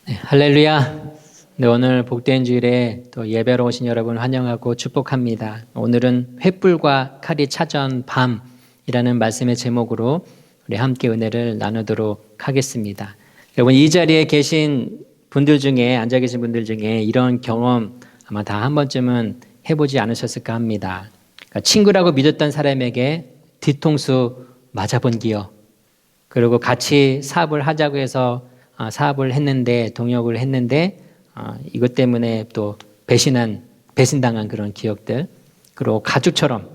네, 할렐루야. 네, 오늘 복된 주일에 또 예배로 오신 여러분 환영하고 축복합니다. 오늘은 횃불과 칼이 찾아온 밤이라는 말씀의 제목으로 우리 함께 은혜를 나누도록 하겠습니다. 여러분, 이 자리에 계신 분들 중에, 앉아 계신 분들 중에 이런 경험 아마 다 한 번쯤은 해보지 않으셨을까 합니다. 그러니까 친구라고 믿었던 사람에게 뒤통수 맞아본 기억, 그리고 같이 사업을 하자고 해서 사업을 했는데, 동역을 했는데 이것 때문에 또 배신당한 그런 기억들, 그리고 가족처럼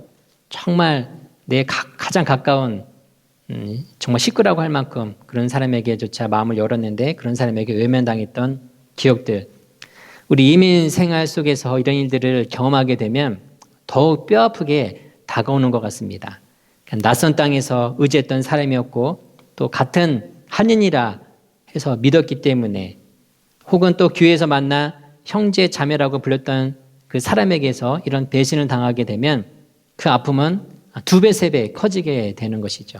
정말 내 가장 가까운 정말 식구라고 할 만큼 그런 사람에게조차 마음을 열었는데 그런 사람에게 외면당했던 기억들, 우리 이민 생활 속에서 이런 일들을 경험하게 되면 더욱 뼈아프게 다가오는 것 같습니다. 낯선 땅에서 의지했던 사람이었고 또 같은 한인이라 해서 믿었기 때문에, 혹은 또 교회에서 만나 형제 자매라고 불렸던 그 사람에게서 이런 배신을 당하게 되면 그 아픔은 2배, 3배 커지게 되는 것이죠.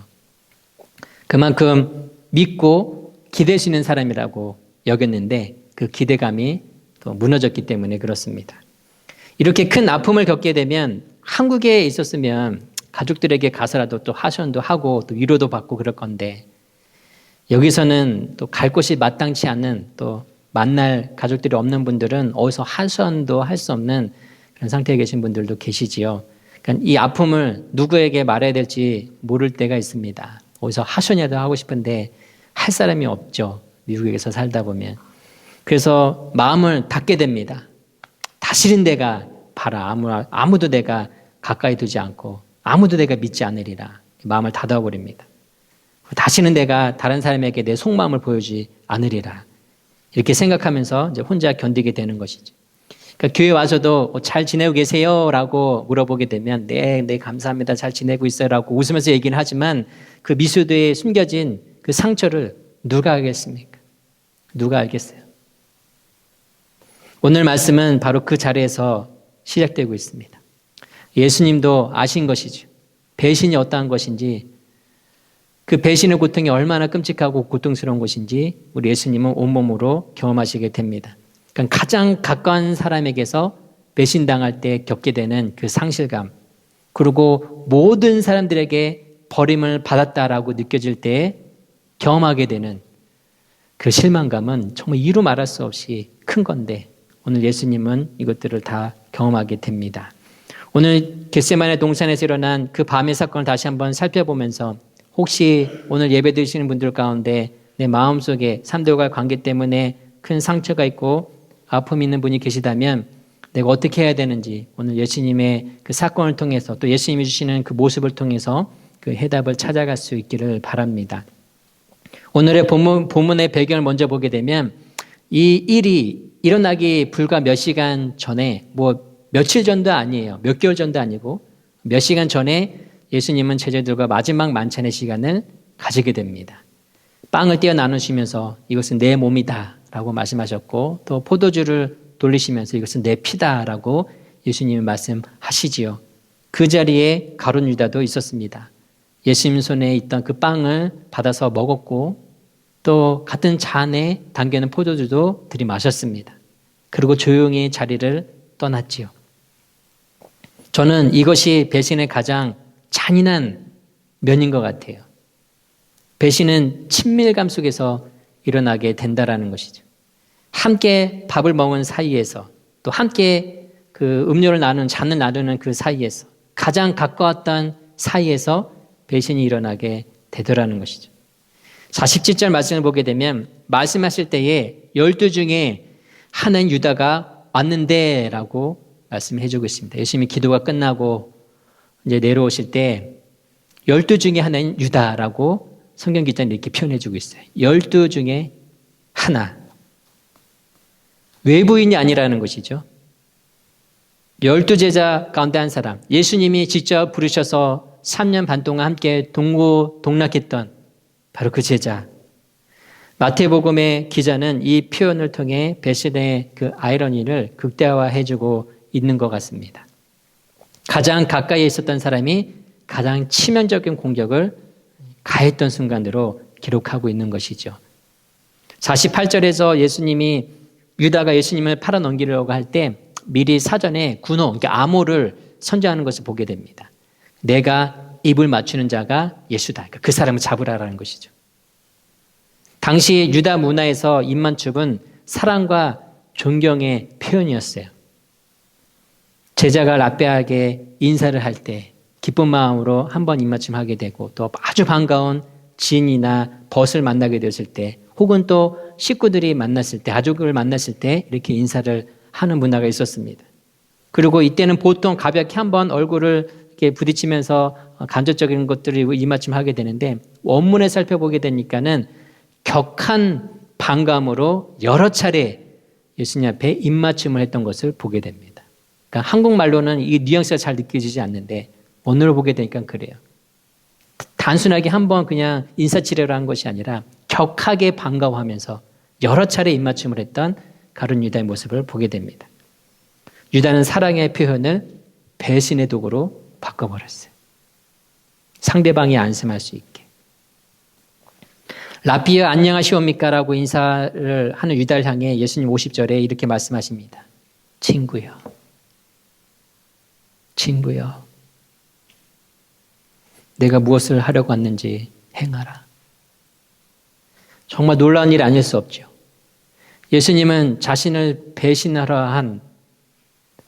그만큼 믿고 기대시는 사람이라고 여겼는데 그 기대감이 또 무너졌기 때문에 그렇습니다. 이렇게 큰 아픔을 겪게 되면 한국에 있었으면 가족들에게 가서라도 또 하소연도 하고 또 위로도 받고 그럴 건데, 여기서는 또 갈 곳이 마땅치 않은, 또 만날 가족들이 없는 분들은 어디서 하소연도 할 수 없는 그런 상태에 계신 분들도 계시지요. 그러니까 이 아픔을 누구에게 말해야 될지 모를 때가 있습니다. 어디서 하소연이라도 하고 싶은데 할 사람이 없죠. 미국에서 살다 보면. 그래서 마음을 닫게 됩니다. 다 싫은 데가 봐라. 아무도 내가 가까이 두지 않고 아무도 내가 믿지 않으리라. 마음을 닫아버립니다. 다시는 내가 다른 사람에게 내 속마음을 보여주지 않으리라. 이렇게 생각하면서 이제 혼자 견디게 되는 것이죠. 그러니까 교회 와서도 잘 지내고 계세요? 라고 물어보게 되면 네, 감사합니다. 잘 지내고 있어요. 라고 웃으면서 얘기는 하지만 그 미소도에 숨겨진 그 상처를 누가 알겠습니까? 누가 알겠어요? 오늘 말씀은 바로 그 자리에서 시작되고 있습니다. 예수님도 아신 것이죠. 배신이 어떠한 것인지, 그 배신의 고통이 얼마나 끔찍하고 고통스러운 것인지 우리 예수님은 온몸으로 경험하시게 됩니다. 그러니까 가장 가까운 사람에게서 배신당할 때 겪게 되는 그 상실감, 그리고 모든 사람들에게 버림을 받았다라고 느껴질 때 경험하게 되는 그 실망감은 정말 이루 말할 수 없이 큰 건데, 오늘 예수님은 이것들을 다 경험하게 됩니다. 오늘 겟세마네 동산에서 일어난 그 밤의 사건을 다시 한번 살펴보면서, 혹시 오늘 예배 드리시는 분들 가운데 내 마음속에 사람들과의 관계 때문에 큰 상처가 있고 아픔이 있는 분이 계시다면 내가 어떻게 해야 되는지, 오늘 예수님의 그 사건을 통해서 또 예수님이 주시는 그 모습을 통해서 그 해답을 찾아갈 수 있기를 바랍니다. 오늘의 본문의 배경을 먼저 보게 되면, 이 일이 일어나기 불과 몇 시간 전에, 며칠 전도 아니에요. 몇 개월 전도 아니고 몇 시간 전에 예수님은 제자들과 마지막 만찬의 시간을 가지게 됩니다. 빵을 떼어 나누시면서 이것은 내 몸이다 라고 말씀하셨고, 또 포도주를 돌리시면서 이것은 내 피다 라고 예수님이 말씀하시지요. 그 자리에 가룟 유다도 있었습니다. 예수님 손에 있던 그 빵을 받아서 먹었고, 또 같은 잔에 담겨있는 포도주도 들이마셨습니다. 그리고 조용히 자리를 떠났지요. 저는 이것이 배신의 가장 잔인한 면인 것 같아요. 배신은 친밀감 속에서 일어나게 된다라는 것이죠. 함께 밥을 먹은 사이에서, 또 함께 그 음료를 나누는, 잔을 나누는 그 사이에서, 가장 가까웠던 사이에서 배신이 일어나게 되더라는 것이죠. 47절 말씀을 보게 되면, 말씀하실 때에 12 중에 하나인 유다가 왔는데 라고 말씀을 해주고 있습니다. 예수님이 기도가 끝나고 이제 내려오실 때 12 중에 하나인 유다라고 성경 기자는 이렇게 표현해주고 있어요. 12 중에 하나. 외부인이 아니라는 것이죠. 12 제자 가운데 한 사람. 예수님이 직접 부르셔서 3년 반 동안 함께 동고동락했던 바로 그 제자. 마태복음의 기자는 이 표현을 통해 배신의 그 아이러니를 극대화해주고 있는 것 같습니다. 가장 가까이에 있었던 사람이 가장 치명적인 공격을 가했던 순간으로 기록하고 있는 것이죠. 48절에서 예수님이 유다가 예수님을 팔아넘기려고 할 때 미리 사전에 군호, 그러니까 암호를 선정하는 것을 보게 됩니다. 내가 입을 맞추는 자가 예수다. 그러니까 그 사람을 잡으라라는 것이죠. 당시 유다 문화에서 입맞춤은 사랑과 존경의 표현이었어요. 제자가 라베에게 인사를 할 때 기쁜 마음으로 한번 입맞춤하게 되고 또 아주 반가운 지인이나 벗을 만나게 되었을 때 혹은 또 식구들이 만났을 때 가족을 만났을 때 이렇게 인사를 하는 문화가 있었습니다. 그리고 이때는 보통 가볍게 한번 얼굴을 이렇게 부딪히면서 간접적인 것들을 입맞춤하게 되는데 원문에 살펴보게 되니까는 격한 반감으로 여러 차례 예수님 앞에 입맞춤을 했던 것을 보게 됩니다. 그러니까 한국말로는 이 뉘앙스가 잘 느껴지지 않는데 원어를 보게 되니까 그래요. 단순하게 한번 그냥 인사치레로 한 것이 아니라 격하게 반가워하면서 여러 차례 입맞춤을 했던 가룟 유다의 모습을 보게 됩니다. 유다는 사랑의 표현을 배신의 도구로 바꿔버렸어요. 상대방이 안심할 수 있게. 라비어 안녕하시옵니까? 라고 인사를 하는 유다를 향해 예수님 50절에 이렇게 말씀하십니다. 친구여. 친구여. 내가 무엇을 하려고 왔는지 행하라. 정말 놀라운 일 아닐 수 없죠. 예수님은 자신을 배신하려 한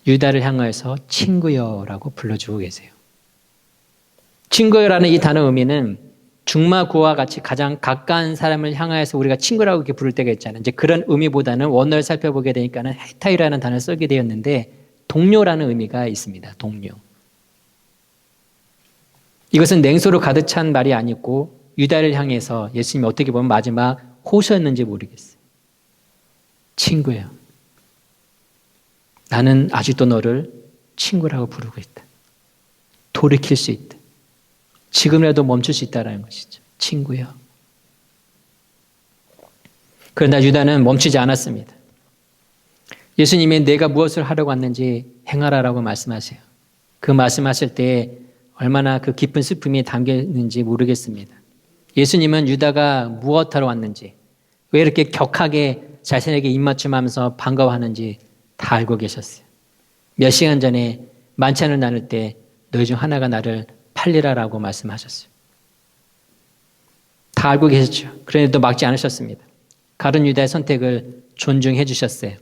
유다를 향하여서 친구여라고 불러주고 계세요. 친구여라는 이 단어 의미는 중마고와 같이 가장 가까운 사람을 향하여서 우리가 친구라고 이렇게 부를 때가 있잖아요. 이제 그런 의미보다는 원어를 살펴보게 되니까는 헤타이라는 단어를 쓰게 되었는데 동료라는 의미가 있습니다. 동료. 이것은 냉소로 가득 찬 말이 아니고 유다를 향해서 예수님이 어떻게 보면 마지막 호소였는지 모르겠어요. 친구야. 나는 아직도 너를 친구라고 부르고 있다. 돌이킬 수 있다. 지금이라도 멈출 수 있다는 것이죠. 친구야. 그러나 유다는 멈추지 않았습니다. 예수님이 내가 무엇을 하려고 왔는지 행하라라고 말씀하세요. 그 말씀하실 때 얼마나 그 깊은 슬픔이 담겨 있는지 모르겠습니다. 예수님은 유다가 무엇하러 왔는지, 왜 이렇게 격하게 자신에게 입맞춤하면서 반가워하는지 다 알고 계셨어요. 몇 시간 전에 만찬을 나눌 때 너희 중 하나가 나를 팔리라라고 말씀하셨어요. 다 알고 계셨죠. 그런데도 막지 않으셨습니다. 가룟 유다의 선택을 존중해 주셨어요.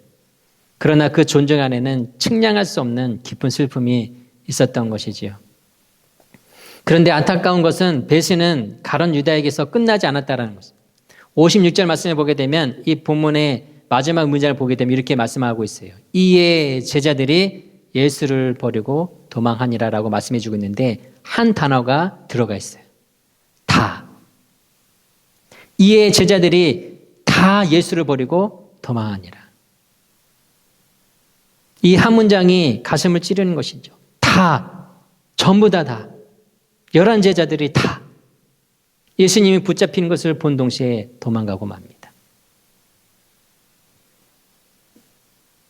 그러나 그 존중 안에는 측량할 수 없는 깊은 슬픔이 있었던 것이지요. 그런데 안타까운 것은 배신은 가룟 유다에게서 끝나지 않았다는 것입니다. 56절 말씀을 보게 되면 이 본문의 마지막 문장을 보게 되면 이렇게 말씀하고 있어요. 이에 제자들이 예수를 버리고 도망하니라라고 말씀해 주고 있는데 한 단어가 들어가 있어요. 다. 이에 제자들이 다 예수를 버리고 도망하니라. 이 한 문장이 가슴을 찌르는 것이죠. 다. 전부 다. 11 제자들이 다 예수님이 붙잡힌 것을 본 동시에 도망가고 맙니다.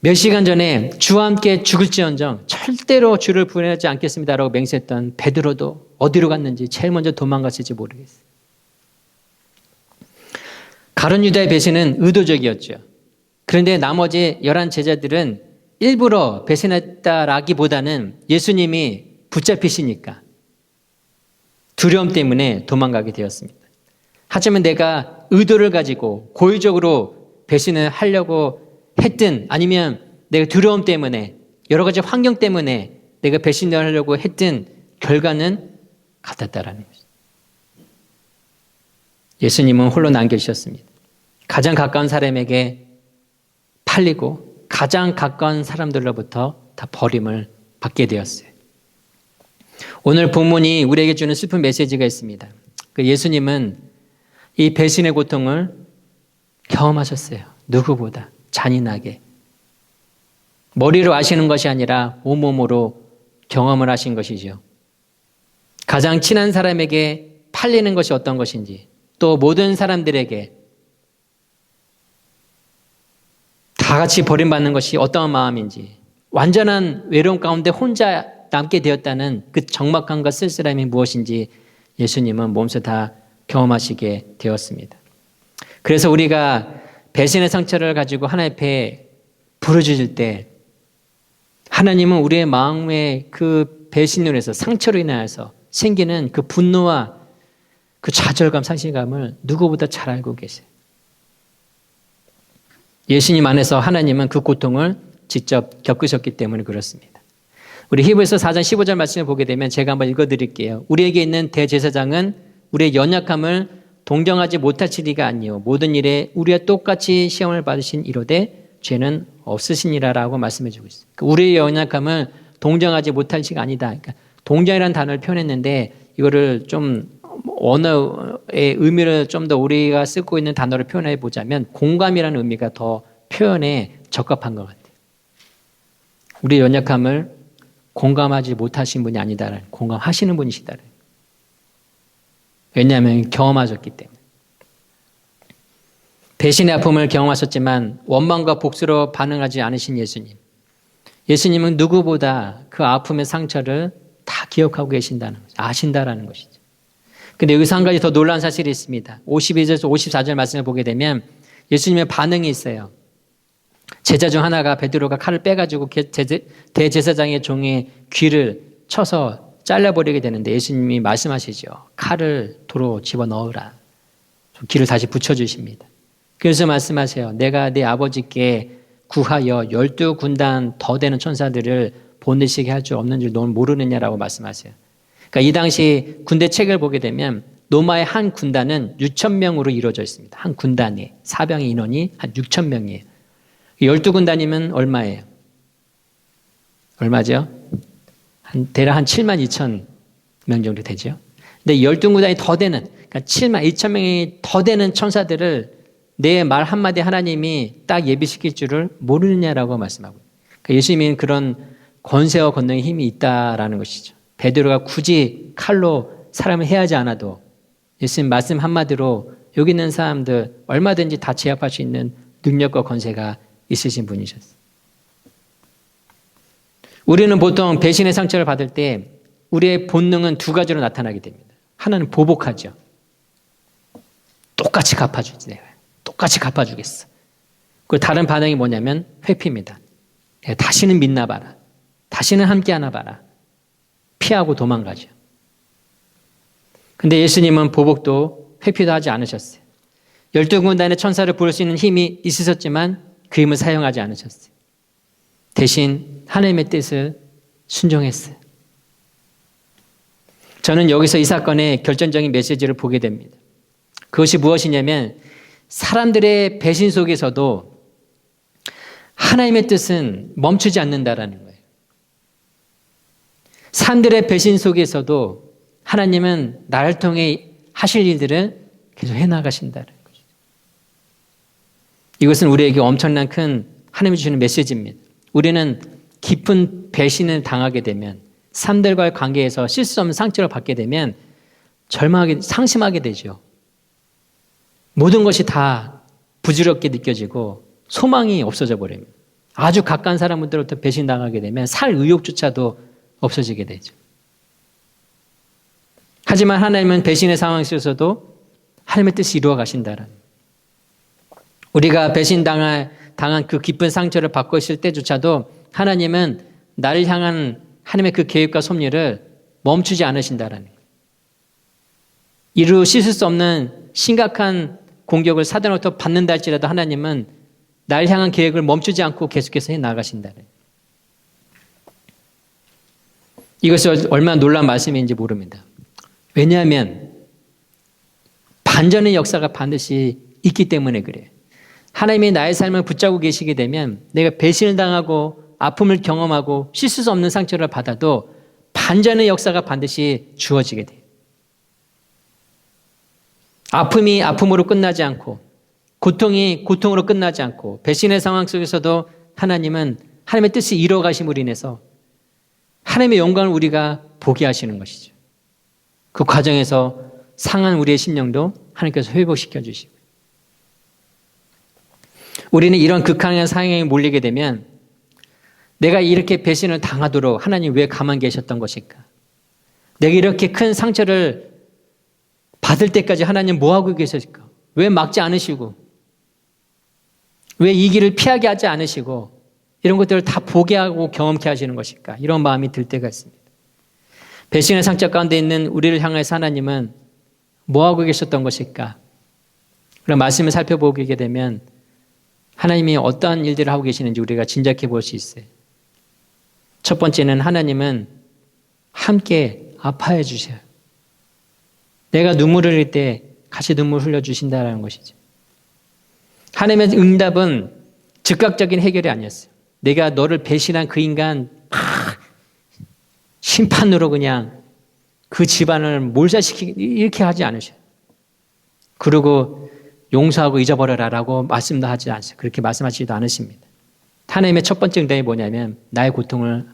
몇 시간 전에 주와 함께 죽을지언정 절대로 주를 부인하지 않겠습니다라고 맹세했던 베드로도 어디로 갔는지 제일 먼저 도망갔을지 모르겠어요. 가룟 유다의 배신은 의도적이었죠. 그런데 나머지 11 제자들은 일부러 배신했다라기보다는 예수님이 붙잡히시니까 두려움 때문에 도망가게 되었습니다. 하지만 내가 의도를 가지고 고의적으로 배신을 하려고 했든 아니면 내가 두려움 때문에 여러 가지 환경 때문에 내가 배신을 하려고 했든 결과는 같았다라는 것입니다. 예수님은 홀로 남겨주셨습니다. 가장 가까운 사람에게 팔리고 가장 가까운 사람들로부터 다 버림을 받게 되었어요. 오늘 본문이 우리에게 주는 슬픈 메시지가 있습니다. 예수님은 이 배신의 고통을 경험하셨어요. 누구보다 잔인하게. 머리로 아시는 것이 아니라 온몸으로 경험을 하신 것이죠. 가장 친한 사람에게 팔리는 것이 어떤 것인지, 또 모든 사람들에게 다 같이 버림받는 것이 어떠한 마음인지, 완전한 외로움 가운데 혼자 남게 되었다는 그 적막함과 쓸쓸함이 무엇인지 예수님은 몸소 다 경험하시게 되었습니다. 그래서 우리가 배신의 상처를 가지고 하나님 앞에 부르짖을 때 하나님은 우리의 마음의 그 배신으로 해서 상처로 인하여서 생기는 그 분노와 그 좌절감, 상실감을 누구보다 잘 알고 계세요. 예수님 안에서 하나님은 그 고통을 직접 겪으셨기 때문에 그렇습니다. 우리 히브리서 4장 15절 말씀을 보게 되면 제가 한번 읽어드릴게요. 우리에게 있는 대제사장은 우리의 연약함을 동정하지 못하실 리가 아니요 모든 일에 우리와 똑같이 시험을 받으신 이로되 죄는 없으시니라라고 말씀해 주고 있어요. 우리의 연약함을 동정하지 못할 시가 아니다. 그러니까 동정이라는 단어를 표현했는데 이거를 좀 언어의 의미를 좀 더 우리가 쓰고 있는 단어를 표현해 보자면 공감이라는 의미가 더 표현에 적합한 것 같아요. 우리의 연약함을 공감하지 못하신 분이 아니다라는, 공감하시는 분이시다라는. 왜냐하면 경험하셨기 때문에. 배신의 아픔을 경험하셨지만 원망과 복수로 반응하지 않으신 예수님. 예수님은 누구보다 그 아픔의 상처를 다 기억하고 계신다는 거죠. 아신다라는 것이죠. 근데 여기서 한 가지 더 놀라운 사실이 있습니다. 52절에서 54절 말씀을 보게 되면 예수님의 반응이 있어요. 제자 중 하나가 베드로가 칼을 빼가지고 대제사장의 종의 귀를 쳐서 잘라버리게 되는데 예수님이 말씀하시죠. 칼을 도로 집어넣으라. 귀를 다시 붙여주십니다. 그래서 말씀하세요. 내가 네 아버지께 구하여 12군단 더 되는 천사들을 보내시게 할 줄 없는 줄 너는 모르느냐라고 말씀하세요. 그러니까 이 당시 군대 책을 보게 되면 로마의 한 군단은 6,000명으로 이루어져 있습니다. 한 군단에 사병의 인원이 한 6,000명이에요. 12군단이면 얼마예요? 얼마죠? 대략 한 72,000명 정도 되죠. 근데 12군단이 더 되는, 그러니까 72,000명이 더 되는 천사들을 내 말 한마디 하나님이 딱 예비시킬 줄을 모르느냐라고 말씀하고. 그러니까 예수님은 그런 권세와 권능의 힘이 있다라는 것이죠. 베드로가 굳이 칼로 사람을 해하지 않아도 예수님 말씀 한마디로 여기 있는 사람들 얼마든지 다 제압할 수 있는 능력과 권세가 있으신 분이셨어요. 우리는 보통 배신의 상처를 받을 때 우리의 본능은 두 가지로 나타나게 됩니다. 하나는 보복하죠. 똑같이 갚아주지 내가. 똑같이 갚아주겠어. 그리고 다른 반응이 뭐냐면 회피입니다. 다시는 믿나 봐라. 다시는 함께 하나 봐라. 피하고 도망가죠. 근데 예수님은 보복도 회피도 하지 않으셨어요. 12군단의 천사를 부를 수 있는 힘이 있으셨지만 그 힘을 사용하지 않으셨어요. 대신 하나님의 뜻을 순종했어요. 저는 여기서 이 사건의 결정적인 메시지를 보게 됩니다. 그것이 무엇이냐면 사람들의 배신 속에서도 하나님의 뜻은 멈추지 않는다라는 거예요. 사람들의 배신 속에서도 하나님은 나를 통해 하실 일들을 계속 해나가신다는 거죠. 이것은 우리에게 엄청난 큰 하나님이 주시는 메시지입니다. 우리는 깊은 배신을 당하게 되면 사람들과의 관계에서 실수 없는 상처를 받게 되면 절망하게, 상심하게 되죠. 모든 것이 다 부질없게 느껴지고 소망이 없어져 버립니다. 아주 가까운 사람들로부터 배신당하게 되면 살 의욕조차도 없어지게 되죠. 하지만 하나님은 배신의 상황 속에서도 하나님의 뜻이 이루어 가신다는, 우리가 배신당한 그 깊은 상처를 받고 있을 때조차도 하나님은 나를 향한 하나님의 그 계획과 섭리를 멈추지 않으신다라는 거예요. 이루 씻을 수 없는 심각한 공격을 사단으로부터 받는다 할지라도 하나님은 나를 향한 계획을 멈추지 않고 계속해서 해나가신다는 거예요. 이것이 얼마나 놀라운 말씀인지 모릅니다. 왜냐하면 반전의 역사가 반드시 있기 때문에 그래요. 하나님이 나의 삶을 붙잡고 계시게 되면 내가 배신을 당하고 아픔을 경험하고 씻을 수 없는 상처를 받아도 반전의 역사가 반드시 주어지게 돼요. 아픔이 아픔으로 끝나지 않고 고통이 고통으로 끝나지 않고 배신의 상황 속에서도 하나님은 하나님의 뜻이 이루어가심으로 인해서 하나님의 영광을 우리가 보게 하시는 것이죠. 그 과정에서 상한 우리의 심령도 하나님께서 회복시켜 주시고, 우리는 이런 극한의 상황에 몰리게 되면 내가 이렇게 배신을 당하도록 하나님 왜 가만 계셨던 것일까? 내가 이렇게 큰 상처를 받을 때까지 하나님 뭐 하고 계셨을까? 왜 막지 않으시고? 왜 이 길을 피하게 하지 않으시고 이런 것들을 다 보게 하고 경험케 하시는 것일까? 이런 마음이 들 때가 있습니다. 배신의 상처 가운데 있는 우리를 향해서 하나님은 뭐하고 계셨던 것일까? 그런 말씀을 살펴보게 되면 하나님이 어떠한 일들을 하고 계시는지 우리가 짐작해 볼 수 있어요. 첫 번째는 하나님은 함께 아파해 주셔요. 내가 눈물을 흘릴 때 같이 눈물 흘려주신다는 것이죠. 하나님의 응답은 즉각적인 해결이 아니었어요. 내가 너를 배신한 그 인간 심판으로 그냥 그 집안을 몰살시키기 이렇게 하지 않으셔요. 그리고 용서하고 잊어버려라라고 말씀도 하지 않으세요. 그렇게 말씀하시지도 않으십니다. 하나님의 첫 번째 응답이 뭐냐면 나의 고통을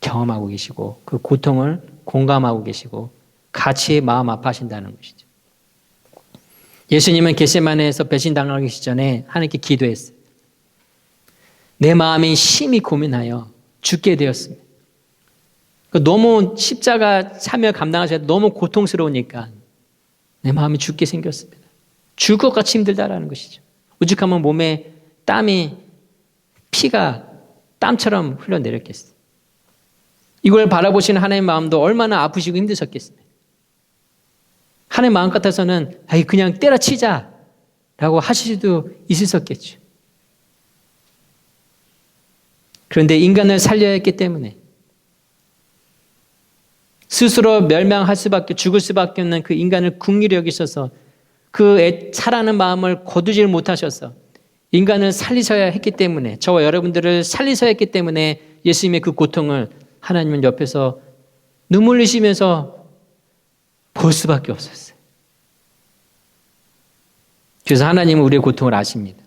경험하고 계시고 그 고통을 공감하고 계시고 같이 마음 아파하신다는 것이죠. 예수님은 겟세마네에서 배신당하기 전에 하나님께 기도했어요. 내 마음이 심히 고민하여 죽게 되었습니다. 너무 십자가 참여 감당하셔서 너무 고통스러우니까 내 마음이 죽게 생겼습니다. 죽을 것 같이 힘들다라는 것이죠. 오죽하면 몸에 피가 땀처럼 흘러내렸겠어요. 이걸 바라보시는 하나님의 마음도 얼마나 아프시고 힘드셨겠습니까? 하나님 마음 같아서는 그냥 때려치자라고 하실 수도 있었겠죠. 그런데 인간을 살려야 했기 때문에 스스로 멸망할 수밖에 죽을 수밖에 없는 그 인간을 긍휼히 여기셔서 그 사랑하는 마음을 거두질 못하셔서 인간을 살리셔야 했기 때문에 저와 여러분들을 살리셔야 했기 때문에 예수님의 그 고통을 하나님은 옆에서 눈물 흘리시면서 볼 수밖에 없었어요. 그래서 하나님은 우리의 고통을 아십니다.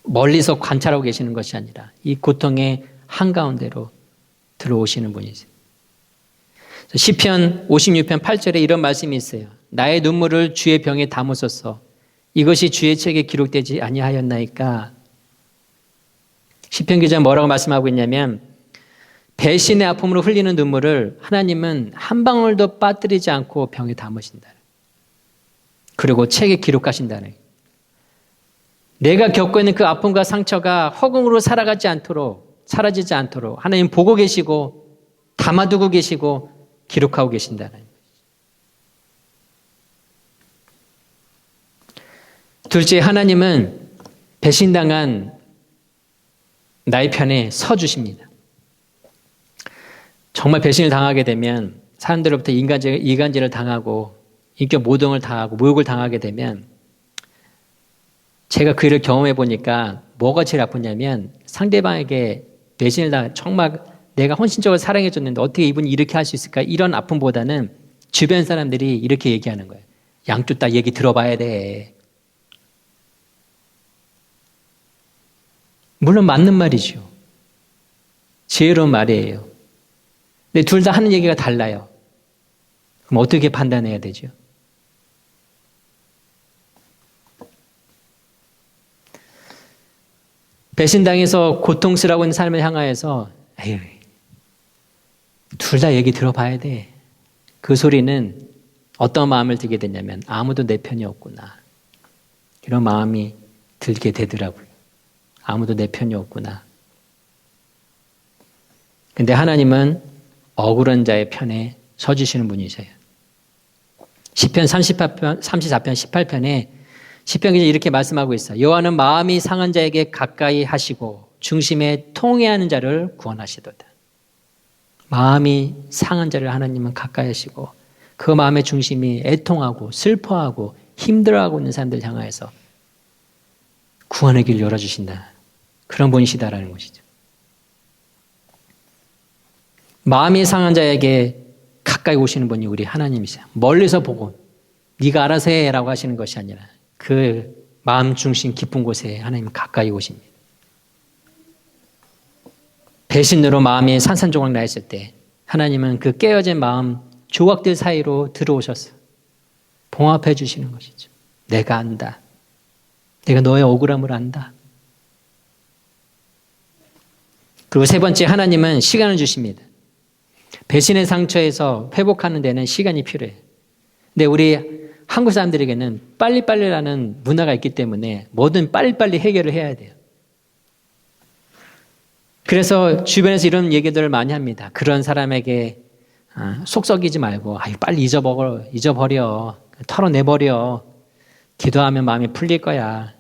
멀리서 관찰하고 계시는 것이 아니라 이 고통의 한가운데로 들어오시는 분이세요. 시편 56편 8절에 이런 말씀이 있어요. 나의 눈물을 주의 병에 담으소서. 이것이 주의 책에 기록되지 아니하였나이까. 시편 기자 뭐라고 말씀하고 있냐면 배신의 아픔으로 흘리는 눈물을 하나님은 한 방울도 빠뜨리지 않고 병에 담으신다. 그리고 책에 기록하신다는. 내가 겪고 있는 그 아픔과 상처가 허공으로 사라지지 않도록 하나님 보고 계시고 담아두고 계시고 기록하고 계신다는. 둘째, 하나님은 배신당한 나의 편에 서주십니다. 정말 배신을 당하게 되면 사람들로부터 이간질을 당하고 인격 모독을 당하고 모욕을 당하게 되면 제가 그 일을 경험해 보니까 뭐가 제일 아프냐면 상대방에게 배신을 당해 정말 내가 헌신적으로 사랑해 줬는데 어떻게 이분이 이렇게 할 수 있을까 이런 아픔보다는 주변 사람들이 이렇게 얘기하는 거예요. 양쪽 다 얘기 들어봐야 돼. 물론 맞는 말이죠. 지혜로운 말이에요. 근데 둘 다 하는 얘기가 달라요. 그럼 어떻게 판단해야 되죠? 배신당해서 고통스러워 있는 삶을 향하여서 둘 다 얘기 들어봐야 돼. 그 소리는 어떤 마음을 들게 되냐면 아무도 내 편이 없구나. 이런 마음이 들게 되더라고요. 아무도 내 편이 없구나. 근데 하나님은 억울한 자의 편에 서주시는 분이세요. 시편 34편 18편에 시편 기자 이렇게 말씀하고 있어요. 여호와는 마음이 상한 자에게 가까이 하시고 중심에 통회하는 자를 구원하시도다. 마음이 상한 자를 하나님은 가까이 하시고 그 마음의 중심이 애통하고 슬퍼하고 힘들어하고 있는 사람들 향하여서 구원의 길 열어주신다. 그런 분이시다라는 것이죠. 마음이 상한 자에게 가까이 오시는 분이 우리 하나님이세요. 멀리서 보고 네가 알아서 해라고 하시는 것이 아니라 그 마음 중심 깊은 곳에 하나님은 가까이 오십니다. 배신으로 마음이 산산조각 나 있을 때 하나님은 그 깨어진 마음 조각들 사이로 들어오셔서 봉합해 주시는 것이죠. 내가 안다. 내가 너의 억울함을 안다. 그리고 세 번째, 하나님은 시간을 주십니다. 배신의 상처에서 회복하는 데는 시간이 필요해요. 근데 우리 한국 사람들에게는 빨리빨리라는 문화가 있기 때문에 뭐든 빨리빨리 해결을 해야 돼요. 그래서 주변에서 이런 얘기들을 많이 합니다. 그런 사람에게 속 썩이지 말고 빨리 잊어버려. 털어내버려. 기도하면 마음이 풀릴 거야.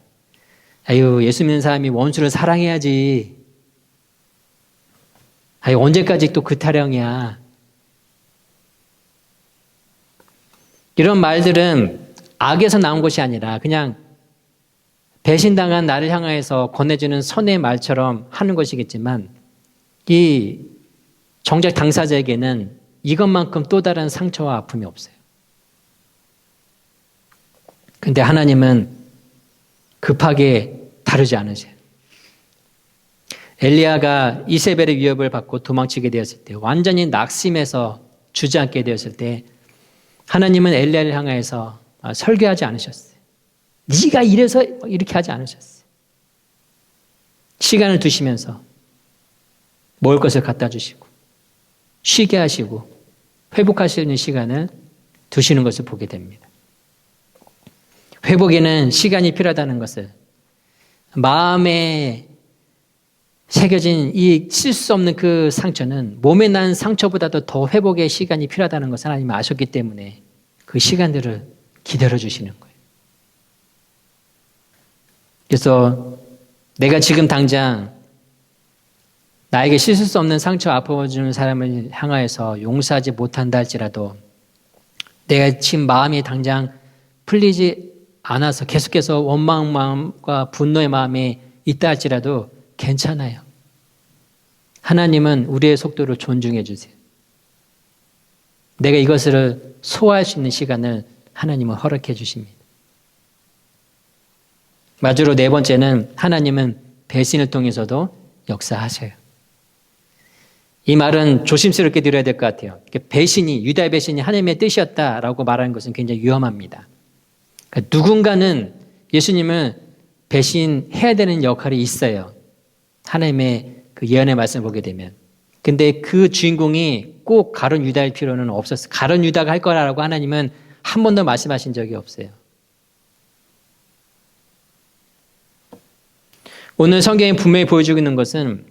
예수 믿는 사람이 원수를 사랑해야지. 언제까지 또 그 타령이야. 이런 말들은 악에서 나온 것이 아니라 그냥 배신당한 나를 향하여서 건네주는 선의 말처럼 하는 것이겠지만 이 정작 당사자에게는 이것만큼 또 다른 상처와 아픔이 없어요. 근데 하나님은 급하게 다루지 않으세요. 엘리야가 이세벨의 위협을 받고 도망치게 되었을 때, 완전히 낙심해서 주저앉게 되었을 때 하나님은 엘리야를 향하여서 설교하지 않으셨어요. 네가 이래서 이렇게 하지 않으셨어요. 시간을 두시면서 먹을 것을 갖다 주시고 쉬게 하시고 회복할 수 있는 시간을 두시는 것을 보게 됩니다. 회복에는 시간이 필요하다는 것을, 마음에 새겨진 이 칠 수 없는 그 상처는 몸에 난 상처보다도 더 회복의 시간이 필요하다는 것을 하나님이 아셨기 때문에 그 시간들을 기다려 주시는 거예요. 그래서 내가 지금 당장 나에게 씻을 수 없는 상처 아픔을 주는 사람을 향하여서 용서하지 못한다 할지라도, 내가 지금 마음이 당장 풀리지 않아서 계속해서 원망 마음과 분노의 마음이 있다 할지라도 괜찮아요. 하나님은 우리의 속도를 존중해 주세요. 내가 이것을 소화할 수 있는 시간을 하나님은 허락해 주십니다. 마지막으로 네 번째는 하나님은 배신을 통해서도 역사하셔요. 이 말은 조심스럽게 들어야 될 것 같아요. 배신이, 유다의 배신이 하나님의 뜻이었다라고 말하는 것은 굉장히 위험합니다. 그러니까 누군가는 예수님을 배신해야 되는 역할이 있어요. 하나님의 그 예언의 말씀을 보게 되면. 근데 그 주인공이 꼭 가룟 유다일 필요는 없었어요. 가룟 유다가 할 거라고 하나님은 한 번도 말씀하신 적이 없어요. 오늘 성경이 분명히 보여주고 있는 것은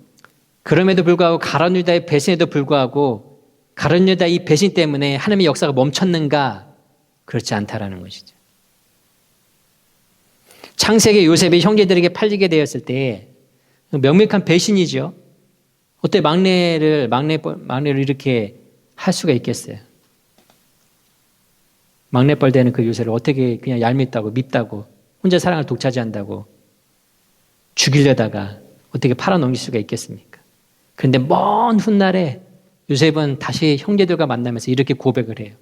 그럼에도 불구하고 가룟 유다의 배신에도 불구하고 가룟 유다의 이 배신 때문에 하나님의 역사가 멈췄는가? 그렇지 않다라는 것이죠. 창세기 요셉이 형제들에게 팔리게 되었을 때 명백한 배신이죠. 어떻게 막내를 이렇게 할 수가 있겠어요? 막내뻘 되는 그 요셉을 어떻게 그냥 얄밉다고 밉다고 혼자 사랑을 독차지한다고 죽이려다가 어떻게 팔아넘길 수가 있겠습니까? 그런데 먼 훗날에 요셉은 다시 형제들과 만나면서 이렇게 고백을 해요.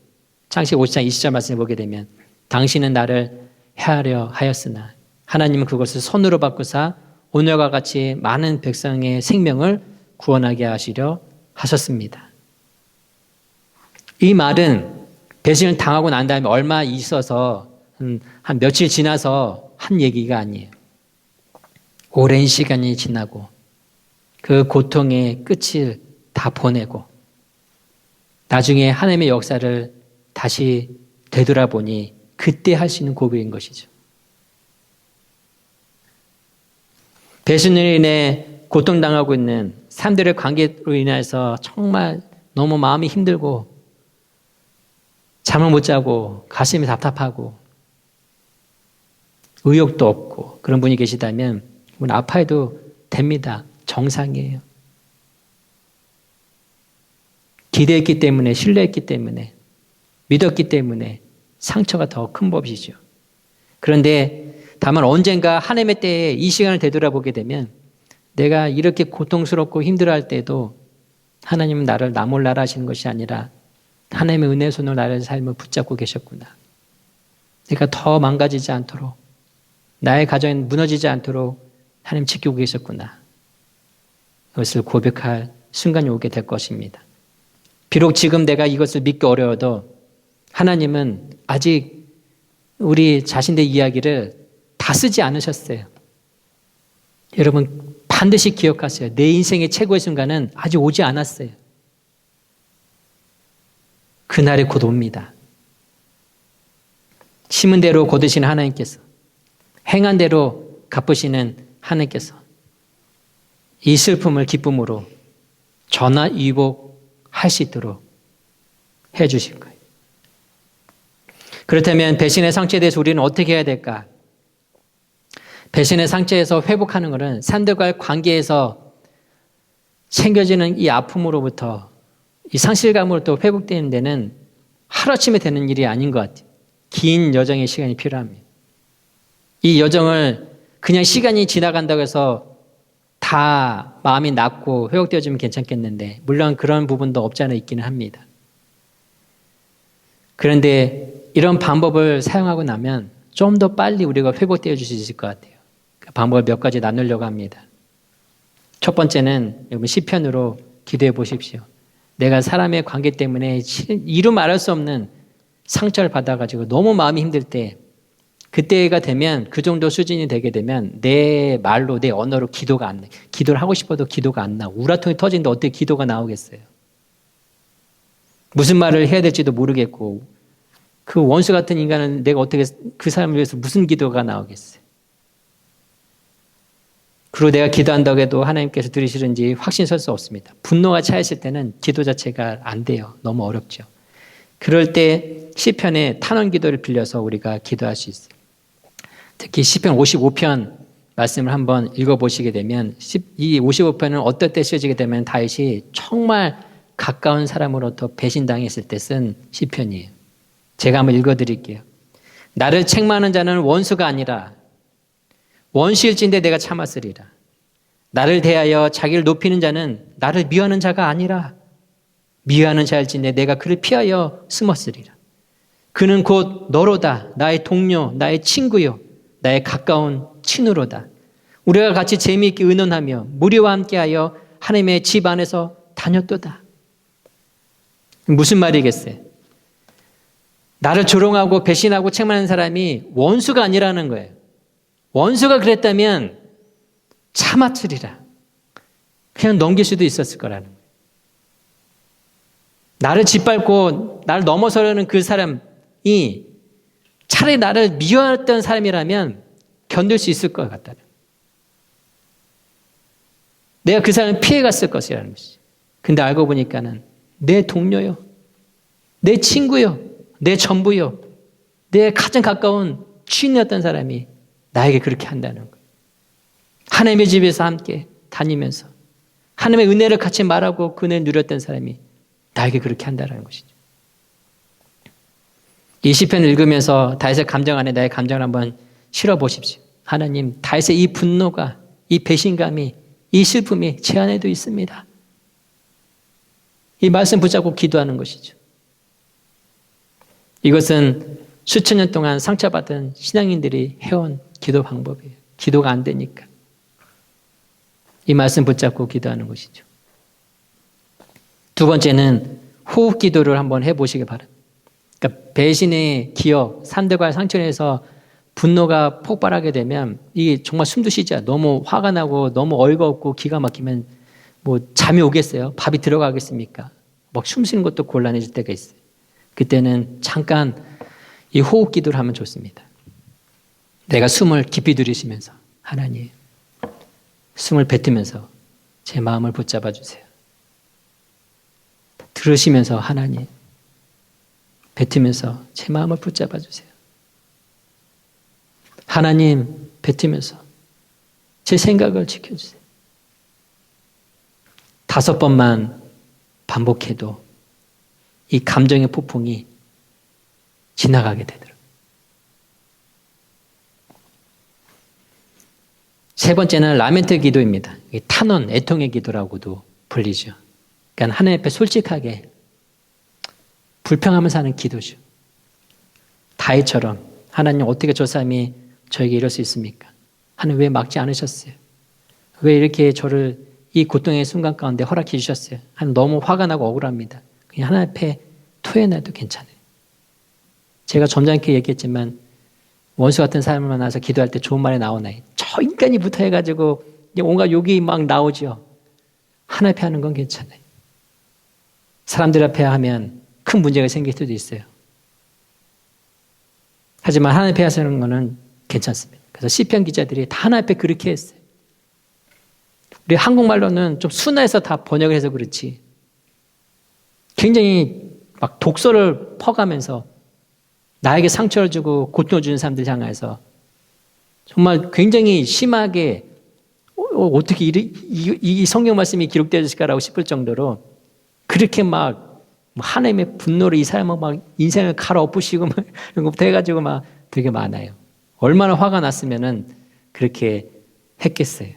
창세기 50장 20절 말씀을 보게 되면 당신은 나를 해하려 하였으나 하나님은 그것을 선으로 바꾸사 오늘과 같이 많은 백성의 생명을 구원하게 하시려 하셨습니다. 이 말은 배신을 당하고 난 다음에 얼마 있어서 한 며칠 지나서 한 얘기가 아니에요. 오랜 시간이 지나고 그 고통의 끝을 다 보내고 나중에 하나님의 역사를 다시 되돌아보니 그때 할 수 있는 고백인 것이죠. 배신으로 인해 고통당하고 있는 사람들의 관계로 인해서 정말 너무 마음이 힘들고 잠을 못 자고 가슴이 답답하고 의욕도 없고 그런 분이 계시다면 그분 아파해도 됩니다. 정상이에요. 기대했기 때문에, 신뢰했기 때문에, 믿었기 때문에 상처가 더 큰 법이죠. 그런데 다만 언젠가 하나님의 때에 이 시간을 되돌아보게 되면 내가 이렇게 고통스럽고 힘들어할 때도 하나님은 나를 나 몰라라 하시는 것이 아니라 하나님의 은혜의 손으로 나를 삶을 붙잡고 계셨구나. 내가 더 망가지지 않도록, 나의 가정이 무너지지 않도록 하나님 지키고 계셨구나. 그것을 고백할 순간이 오게 될 것입니다. 비록 지금 내가 이것을 믿기 어려워도 하나님은 아직 우리 자신의 이야기를 다 쓰지 않으셨어요. 여러분 반드시 기억하세요. 내 인생의 최고의 순간은 아직 오지 않았어요. 그날이 곧 옵니다. 심은 대로 거두시는 하나님께서, 행한 대로 갚으시는 하나님께서 이 슬픔을 기쁨으로 전화위복할 수 있도록 해 주실 거예요. 그렇다면 배신의 상처에 대해서 우리는 어떻게 해야 될까? 배신의 상처에서 회복하는 것은 사람들과의 관계에서 챙겨지는 이 아픔으로부터 이 상실감으로부터 회복되는 데는 하루아침에 되는 일이 아닌 것 같아요. 긴 여정의 시간이 필요합니다. 이 여정을 그냥 시간이 지나간다고 해서 다 마음이 낫고 회복되어지면 괜찮겠는데 물론 그런 부분도 없지 않아 있기는 합니다. 그런데 이런 방법을 사용하고 나면 좀 더 빨리 우리가 회복되어 줄 수 있을 것 같아요. 그 방법을 몇 가지 나누려고 합니다. 첫 번째는 여러분 시편으로 기도해 보십시오. 내가 사람의 관계 때문에 이루 말할 수 없는 상처를 받아가지고 너무 마음이 힘들 때 그때가 되면 그 정도 수준이 되게 되면 내 말로 내 언어로 기도가 안 나. 기도를 하고 싶어도 기도가 안 나. 우라통이 터지는데 어떻게 기도가 나오겠어요. 무슨 말을 해야 될지도 모르겠고 그 원수 같은 인간은 내가 어떻게 그 사람을 위해서 무슨 기도가 나오겠어요. 그리고 내가 기도한다고 해도 하나님께서 들으시는지 확신 설 수 없습니다. 분노가 차있을 때는 기도 자체가 안 돼요. 너무 어렵죠. 그럴 때 시편의 탄원 기도를 빌려서 우리가 기도할 수 있어요. 특히 시편 55편 말씀을 한번 읽어보시게 되면 이 55편은 어떨 때 쓰여지게 되면 다윗이 정말 가까운 사람으로부터 배신당했을 때 쓴 시편이에요. 제가 한번 읽어드릴게요. 나를 책망하는 자는 원수가 아니라 원수일진데 내가 참았으리라. 나를 대하여 자기를 높이는 자는 나를 미워하는 자가 아니라 미워하는 자일진데 내가 그를 피하여 숨었으리라. 그는 곧 너로다. 나의 동료, 나의 친구요. 나의 가까운 친우로다. 우리가 같이 재미있게 의논하며 무리와 함께하여 하나님의 집 안에서 다녔도다. 무슨 말이겠어요? 나를 조롱하고 배신하고 책망하는 사람이 원수가 아니라는 거예요. 원수가 그랬다면 참았으리라. 그냥 넘길 수도 있었을 거라는 거예요. 나를 짓밟고 나를 넘어서려는 그 사람이 차라리 나를 미워했던 사람이라면 견딜 수 있을 것 같다는 거예요. 내가 그 사람을 피해갔을 것이라는 것이죠. 근데 알고 보니까는 내 동료요, 내 친구요, 내 전부요, 내 가장 가까운 친이었던 사람이 나에게 그렇게 한다는 거예요. 하나님의 집에서 함께 다니면서 하나님의 은혜를 같이 말하고 그 은혜를 누렸던 사람이 나에게 그렇게 한다는 것이죠. 이 시편을 읽으면서 다윗의 감정 안에 나의 감정을 한번 실어 보십시오. 하나님, 다윗의 이 분노가, 이 배신감이, 이 슬픔이 제 안에도 있습니다. 이 말씀 붙잡고 기도하는 것이죠. 이것은 수천 년 동안 상처받은 신앙인들이 해온 기도 방법이에요. 기도가 안 되니까. 이 말씀 붙잡고 기도하는 것이죠. 두 번째는 호흡 기도를 한번 해보시기 바랍니다. 그러니까 배신의 기억, 사람들과의 상처에서 분노가 폭발하게 되면 이게 정말 숨도 쉬지 않아요. 너무 화가 나고 너무 어이가 없고 기가 막히면 뭐 잠이 오겠어요? 밥이 들어가겠습니까? 막 숨 쉬는 것도 곤란해질 때가 있어요. 그때는 잠깐 이 호흡 기도를 하면 좋습니다. 내가 숨을 깊이 들이쉬면서 하나님, 숨을 뱉으면서 제 마음을 붙잡아 주세요. 들으시면서 하나님, 뱉으면서 제 마음을 붙잡아 주세요. 하나님, 뱉으면서 제 생각을 지켜주세요. 5번만 반복해도 이 감정의 폭풍이 지나가게 되더라고요. 세 번째는 라멘트 기도입니다. 탄원, 애통의 기도라고도 불리죠. 그러니까 하나님 앞에 솔직하게 불평하면서 하는 기도죠. 다윗처럼 하나님 어떻게 저 사람이 저에게 이럴 수 있습니까? 하나님 왜 막지 않으셨어요? 왜 이렇게 저를 이 고통의 순간 가운데 허락해 주셨어요? 하나님 너무 화가 나고 억울합니다. 그냥 하나님 앞에 토해내도 괜찮아요. 제가 점잖게 얘기했지만 원수 같은 사람을 만나서 기도할 때 좋은 말이 나오나요? 저 인간이부터 해가지고 온갖 욕이 막 나오죠. 하나님 앞에 하는 건 괜찮아요. 사람들 앞에 하면 큰 문제가 생길 수도 있어요. 하지만 하나님 앞에 하시는 거는 괜찮습니다. 그래서 시편 기자들이 다 하나님 앞에 그렇게 했어요. 우리 한국말로는 좀 순화해서 다 번역을 해서 그렇지 굉장히 막 독소를 퍼가면서 나에게 상처를 주고 고통을 주는 사람들 향해서 정말 굉장히 심하게 어떻게 이 성경 말씀이 기록되었을까라고 싶을 정도로 그렇게 막 하나님의 분노로 이 사람은 막 인생을 갈아엎으시고 막 이런 것부터 해가지고 막 되게 많아요. 얼마나 화가 났으면은 그렇게 했겠어요.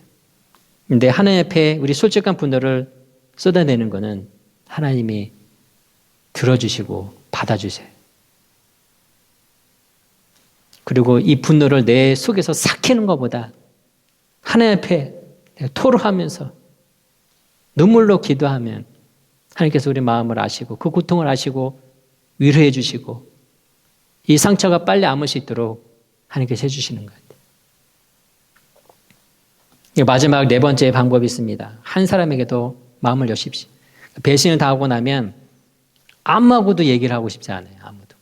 근데 하나님 앞에 우리 솔직한 분노를 쏟아내는 거는 하나님이 들어주시고 받아주세요. 그리고 이 분노를 내 속에서 삭히는 것보다 하나님 앞에 토로하면서 눈물로 기도하면 하나님께서 우리 마음을 아시고 그 고통을 아시고 위로해 주시고 이 상처가 빨리 아물 수 있도록 하나님께서 해주시는 것 같아요. 마지막 네 번째 방법이 있습니다. 한 사람에게도 마음을 여십시오. 배신을 당하고 나면 아무하고도 얘기를 하고 싶지 않아요. 아무도.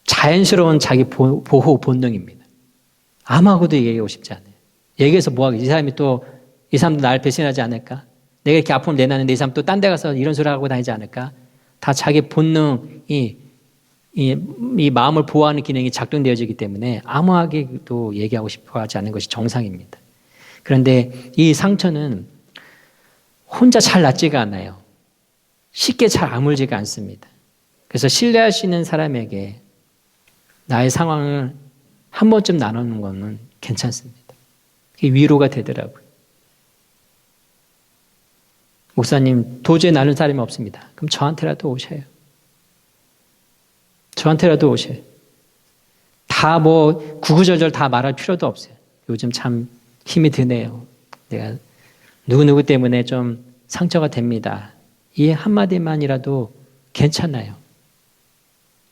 자연스러운 자기 보호 본능입니다. 아무하고도 얘기하고 싶지 않아요. 얘기해서 뭐하겠지? 이 사람도 나를 배신하지 않을까? 내가 이렇게 아픔을 내놨는데 이 사람 또 딴 데 가서 이런 소리 하고 다니지 않을까? 다 자기 본능이 이 마음을 보호하는 기능이 작동되어지기 때문에 아무하게도 얘기하고 싶어 하지 않는 것이 정상입니다. 그런데 이 상처는 혼자 잘 낫지가 않아요. 쉽게 잘 아물지가 않습니다. 그래서 신뢰하시는 사람에게 나의 상황을 한 번쯤 나누는 것은 괜찮습니다. 그게 위로가 되더라고요. 목사님, 도저히 나눌 사람이 없습니다. 그럼 저한테라도 오셔요. 저한테라도 오셔요. 다 구구절절 다 말할 필요도 없어요. 요즘 참 힘이 드네요. 내가 누구누구 때문에 좀 상처가 됩니다. 이 한마디만이라도 괜찮아요.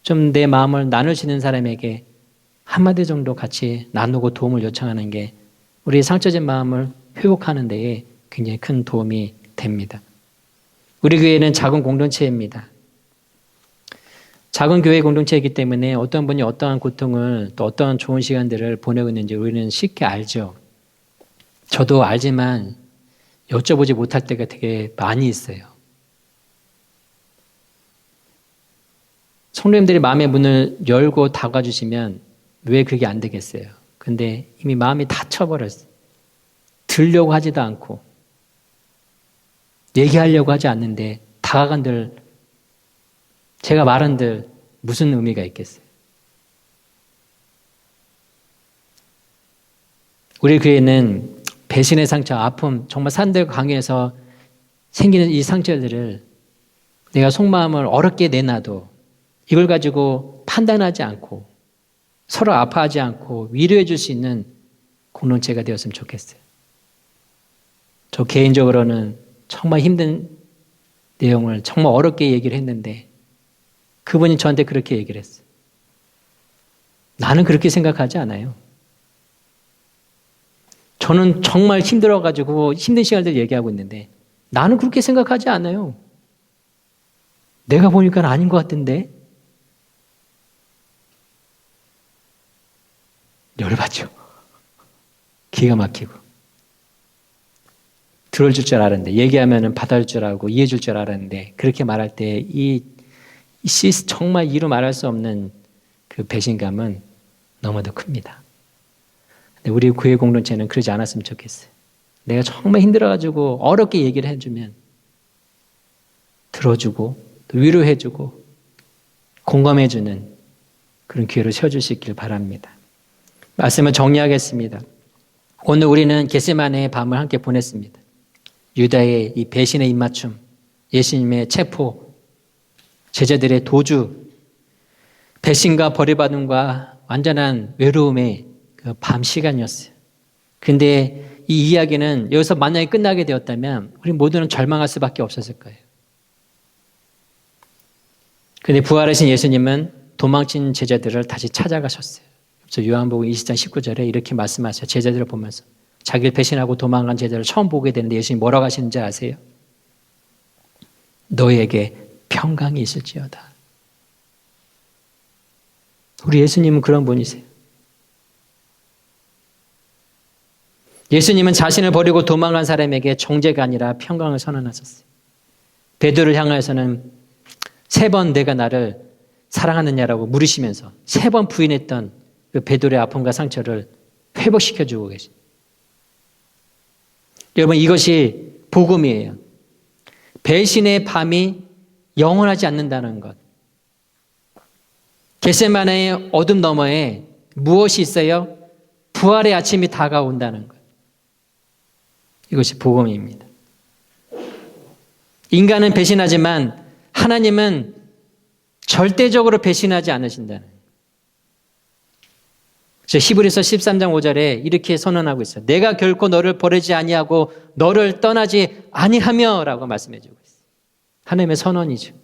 좀 내 마음을 나누시는 사람에게 한마디 정도 같이 나누고 도움을 요청하는 게 우리의 상처진 마음을 회복하는 데에 굉장히 큰 도움이 됩니다. 우리 교회는 작은 공동체입니다. 작은 교회 공동체이기 때문에 어떤 분이 어떠한 고통을 또 어떠한 좋은 시간들을 보내고 있는지 우리는 쉽게 알죠. 저도 알지만 여쭤보지 못할 때가 되게 많이 있어요. 성도님들이 마음의 문을 열고 닫아주시면 왜 그게 안 되겠어요? 근데 이미 마음이 닫혀버렸어요. 들려고 하지도 않고 얘기하려고 하지 않는데 다가간들 제가 말한들 무슨 의미가 있겠어요? 우리 교회는 배신의 상처, 아픔, 정말 산들과 강에서 생기는 이 상처들을 내가 속마음을 어렵게 내놔도 이걸 가지고 판단하지 않고 서로 아파하지 않고 위로해 줄 수 있는 공동체가 되었으면 좋겠어요. 저 개인적으로는 정말 힘든 내용을 정말 어렵게 얘기를 했는데 그분이 저한테 그렇게 얘기를 했어요. 나는 그렇게 생각하지 않아요. 저는 정말 힘들어가지고 힘든 시간들 얘기하고 있는데 나는 그렇게 생각하지 않아요. 내가 보니까 아닌 것 같은데. 열받죠. 기가 막히고. 들어줄 줄 알았는데 얘기하면 받아줄 줄 알고 이해해줄 줄 알았는데 그렇게 말할 때 정말 이루 말할 수 없는 그 배신감은 너무도 큽니다. 근데 우리 교회 공동체는 그러지 않았으면 좋겠어요. 내가 정말 힘들어가지고 어렵게 얘기를 해주면 들어주고 또 위로해주고 공감해주는 그런 기회로 세워주시길 바랍니다. 말씀을 정리하겠습니다. 오늘 우리는 겟세마네의 밤을 함께 보냈습니다. 유다의 이 배신의 입맞춤, 예수님의 체포, 제자들의 도주, 배신과 버림받음과 완전한 외로움의 그 밤 시간이었어요. 근데 이 이야기는 여기서 만약에 끝나게 되었다면 우리 모두는 절망할 수밖에 없었을 거예요. 근데 부활하신 예수님은 도망친 제자들을 다시 찾아가셨어요. 그래서 요한복음 20장 19절에 이렇게 말씀하셔요. 제자들을 보면서 자기를 배신하고 도망간 제자를 처음 보게 되는데 예수님이 뭐라고 하시는지 아세요? 너에게 평강이 있을지어다. 우리 예수님은 그런 분이세요. 예수님은 자신을 버리고 도망간 사람에게 정죄가 아니라 평강을 선언하셨어요. 베드로를 향하여서는 3번 내가 나를 사랑하느냐라고 물으시면서 3번 부인했던 그 베드로의 아픔과 상처를 회복시켜주고 계십니다. 여러분, 이것이 복음이에요. 배신의 밤이 영원하지 않는다는 것. 겟세마네의 어둠 너머에 무엇이 있어요? 부활의 아침이 다가온다는 것. 이것이 복음입니다. 인간은 배신하지만 하나님은 절대적으로 배신하지 않으신다는 거예요. 히브리서 13장 5절에 이렇게 선언하고 있어요. 내가 결코 너를 버리지 아니하고 너를 떠나지 아니하며 라고 말씀해 주고 있어요. 하나님의 선언이죠.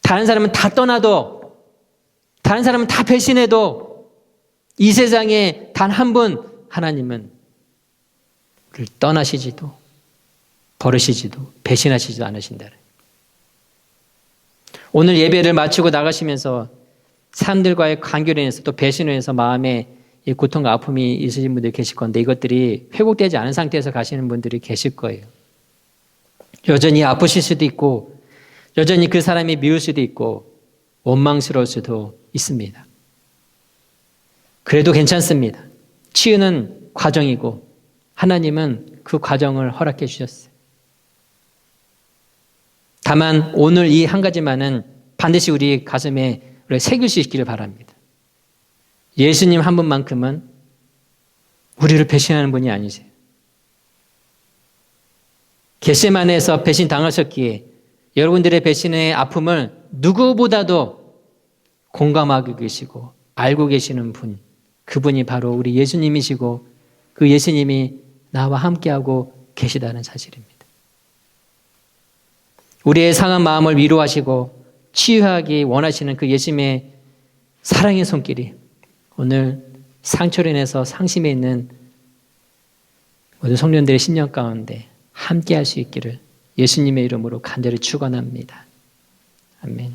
다른 사람은 다 떠나도, 다른 사람은 다 배신해도 이 세상에 단 한 분 하나님은 우리를 떠나시지도 버리시지도 배신하시지도 않으신다. 오늘 예배를 마치고 나가시면서 사람들과의 관계로 인해서 또 배신으로 인해서 마음에 고통과 아픔이 있으신 분들이 계실 건데 이것들이 회복되지 않은 상태에서 가시는 분들이 계실 거예요. 여전히 아프실 수도 있고 여전히 그 사람이 미울 수도 있고 원망스러울 수도 있습니다. 그래도 괜찮습니다. 치유는 과정이고 하나님은 그 과정을 허락해 주셨어요. 다만 오늘 이 한 가지만은 반드시 우리 가슴에 새길 수 있기를 바랍니다. 예수님 한 분만큼은 우리를 배신하는 분이 아니세요. 겟세마네에서 배신 당하셨기에 여러분들의 배신의 아픔을 누구보다도 공감하고 계시고 알고 계시는 분, 그분이 바로 우리 예수님이시고 그 예수님이 나와 함께하고 계시다는 사실입니다. 우리의 상한 마음을 위로하시고 치유하기 원하시는 그 예수님의 사랑의 손길이 오늘 상처로 인해서 상심해 있는 모든 성도님들의 심령 가운데 함께할 수 있기를 예수님의 이름으로 간절히 축원합니다. 아멘.